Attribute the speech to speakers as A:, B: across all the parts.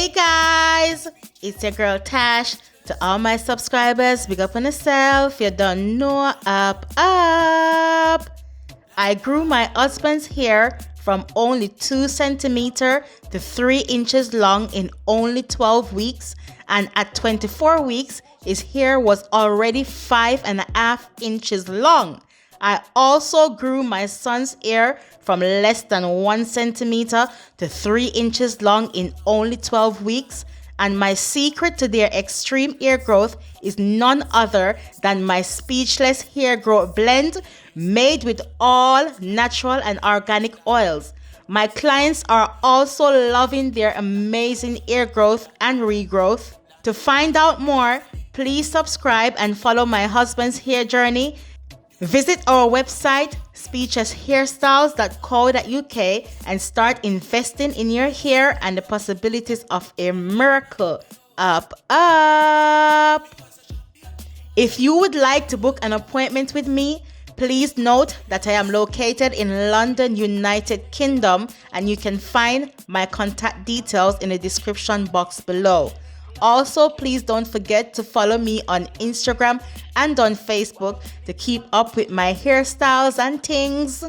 A: Hey guys, it's your girl Tash. To all my subscribers, big up on yourself. You don't know, up. I grew my husband's hair from only 2 centimeters to 3 inches long in only 12 weeks, and at 24 weeks, his hair was already 5.5 inches long. I also grew my son's hair from less than 1 centimeter to 3 inches long in only 12 weeks. And my secret to their extreme hair growth is none other than my speechless hair growth blend made with all natural and organic oils. My clients are also loving their amazing hair growth and regrowth. To find out more, please subscribe and follow my husband's hair journey. Visit our website, speechlesshairstyles.co.uk, and start investing in your hair and the possibilities of a miracle. Up. If you would like to book an appointment with me, please note that I am located in London, United Kingdom, and you can find my contact details in the description box below. Also, please don't forget to follow me on Instagram and on Facebook to keep up with my hairstyles and things.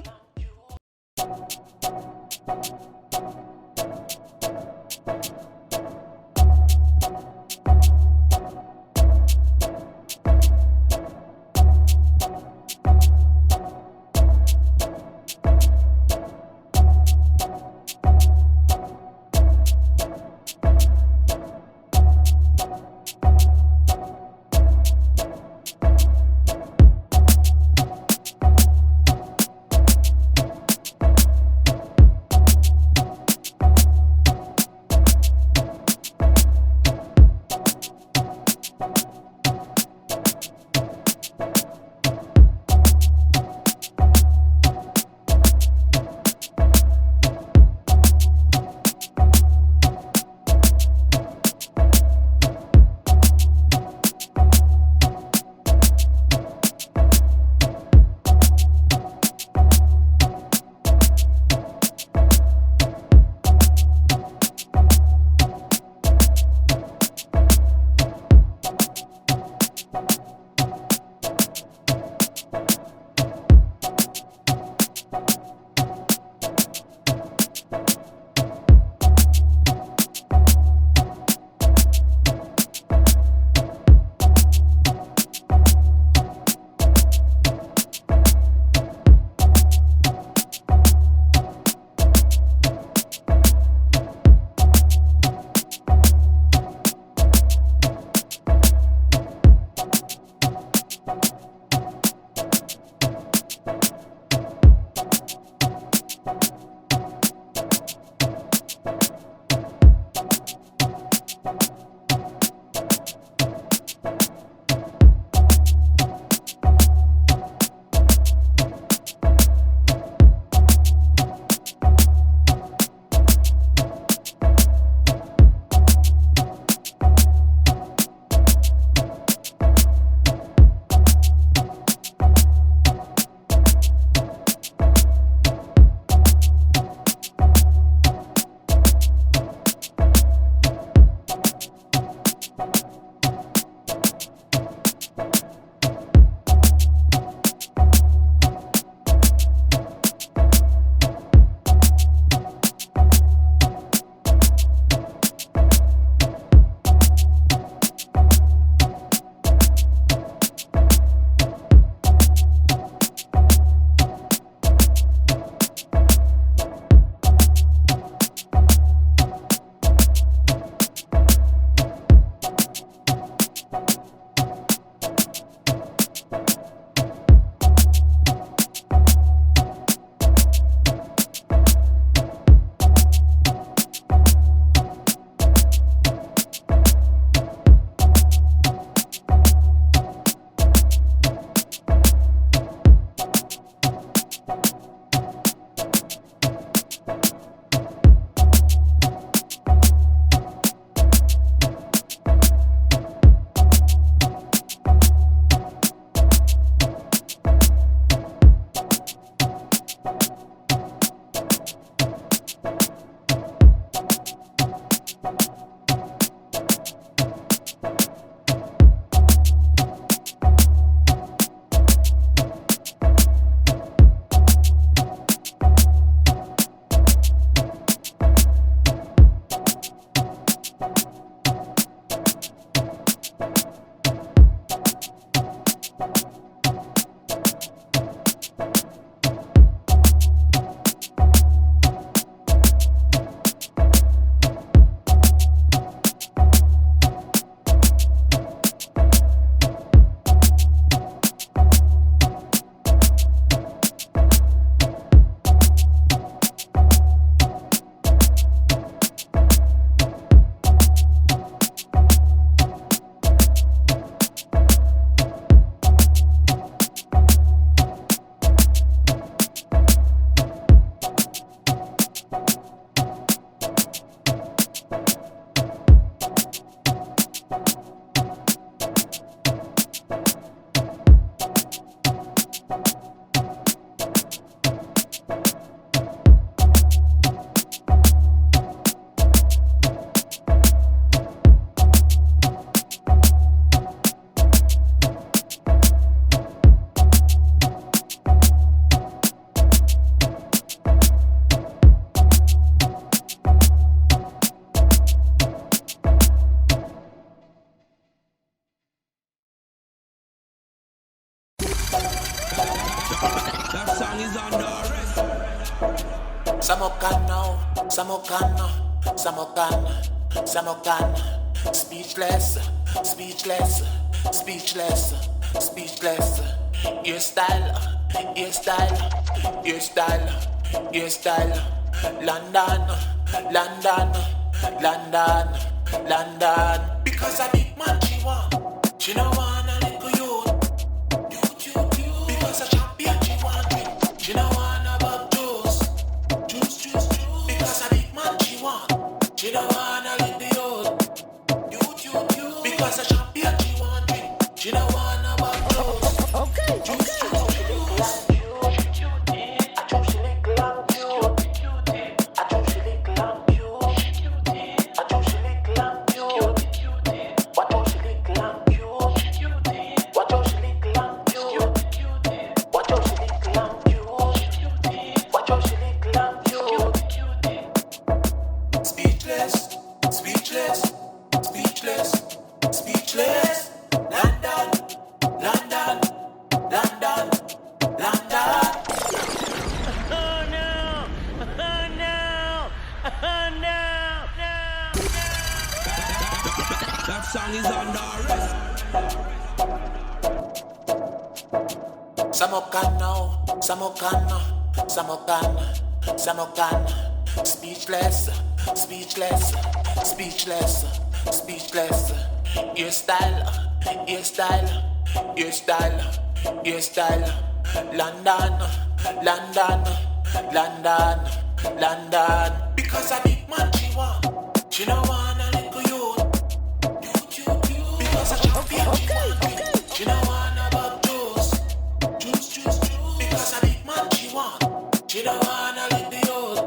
B: Samokano, Samokano, Samokano, Samokano, speechless, speechless, speechless, speechless. Your style, your style, your style, your style. London, London, London, London. Because a big man she want, she no want a little youth. Because a champion she want me, she no want about juice. Because a big man she want, she no want a little youth. Because a champion she want me, she no want about juice. Okay. Samokano, Samokano, Samokano, speechless, speechless, speechless, speechless. Your style, your style, your style, your style. London, London, London, London. Because a big man she want, she no want a little youth. Because a champion she want, she no want about juice. Because a big man she want, she don't want a little youth.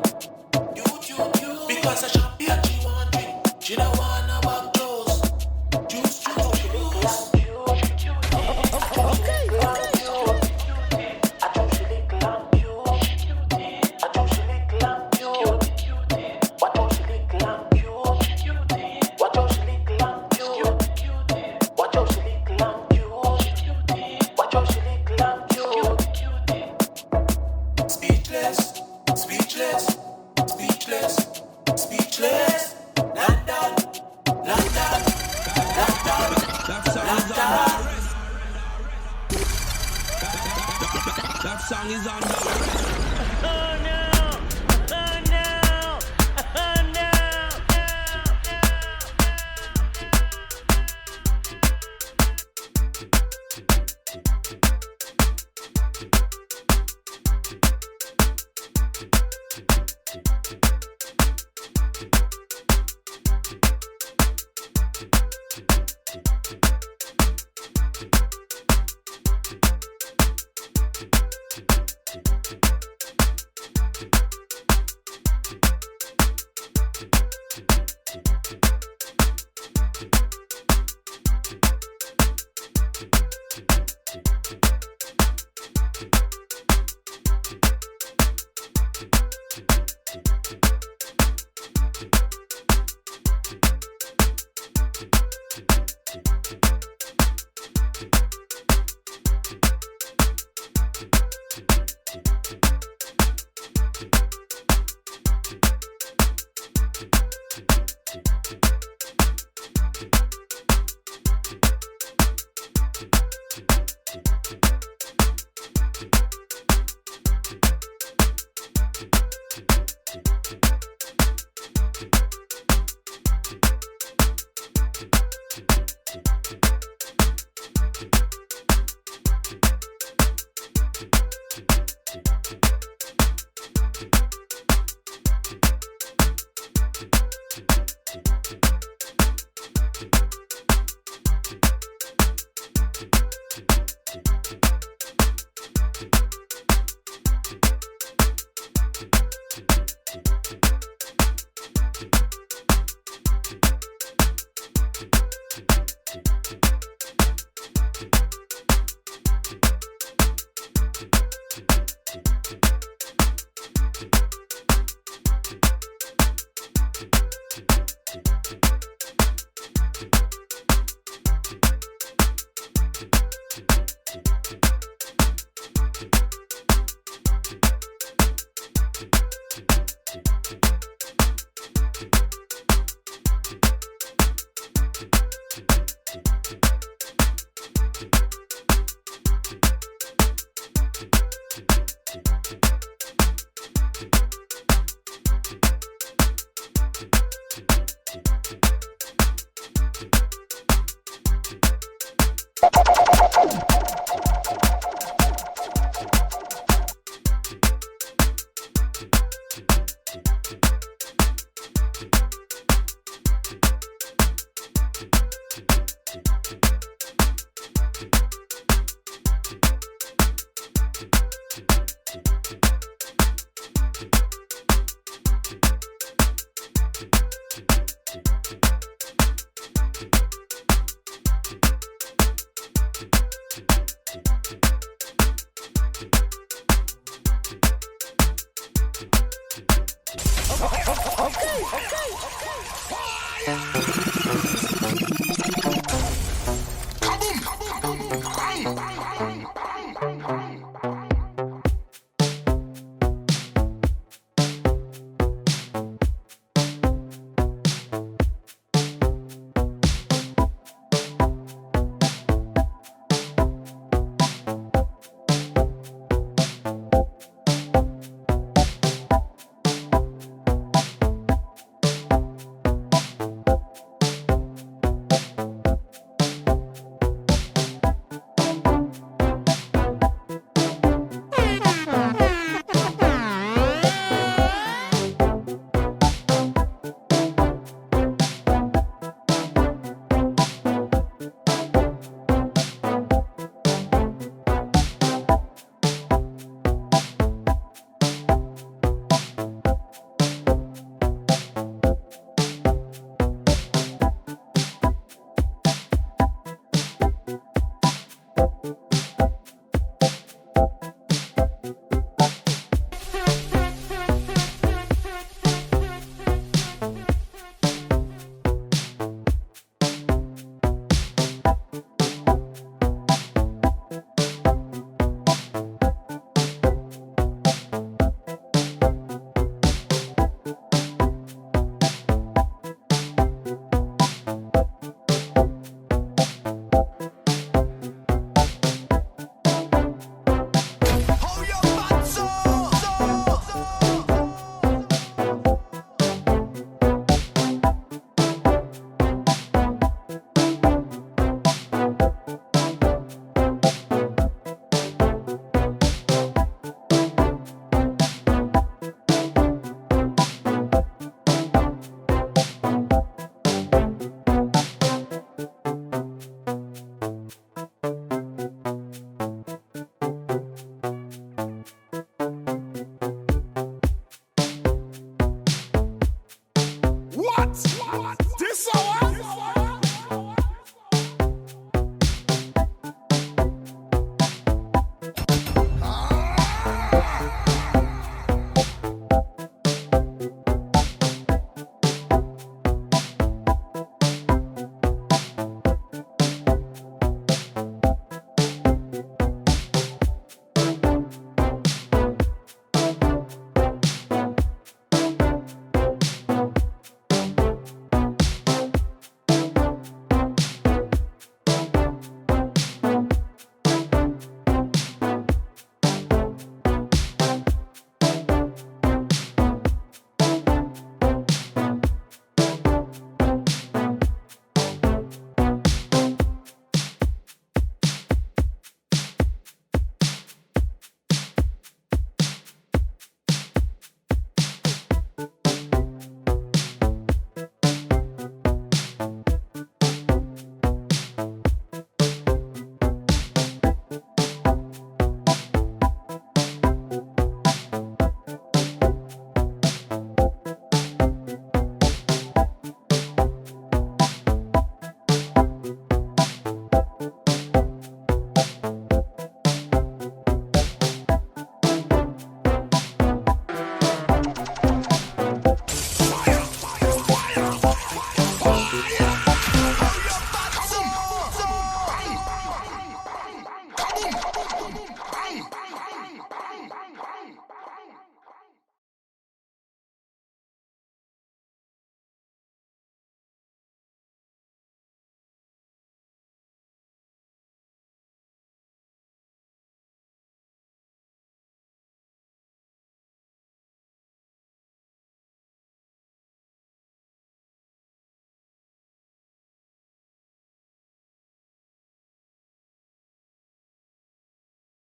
B: Because a champion she want drink, she don't want about clothes. Juice.
C: That song is on.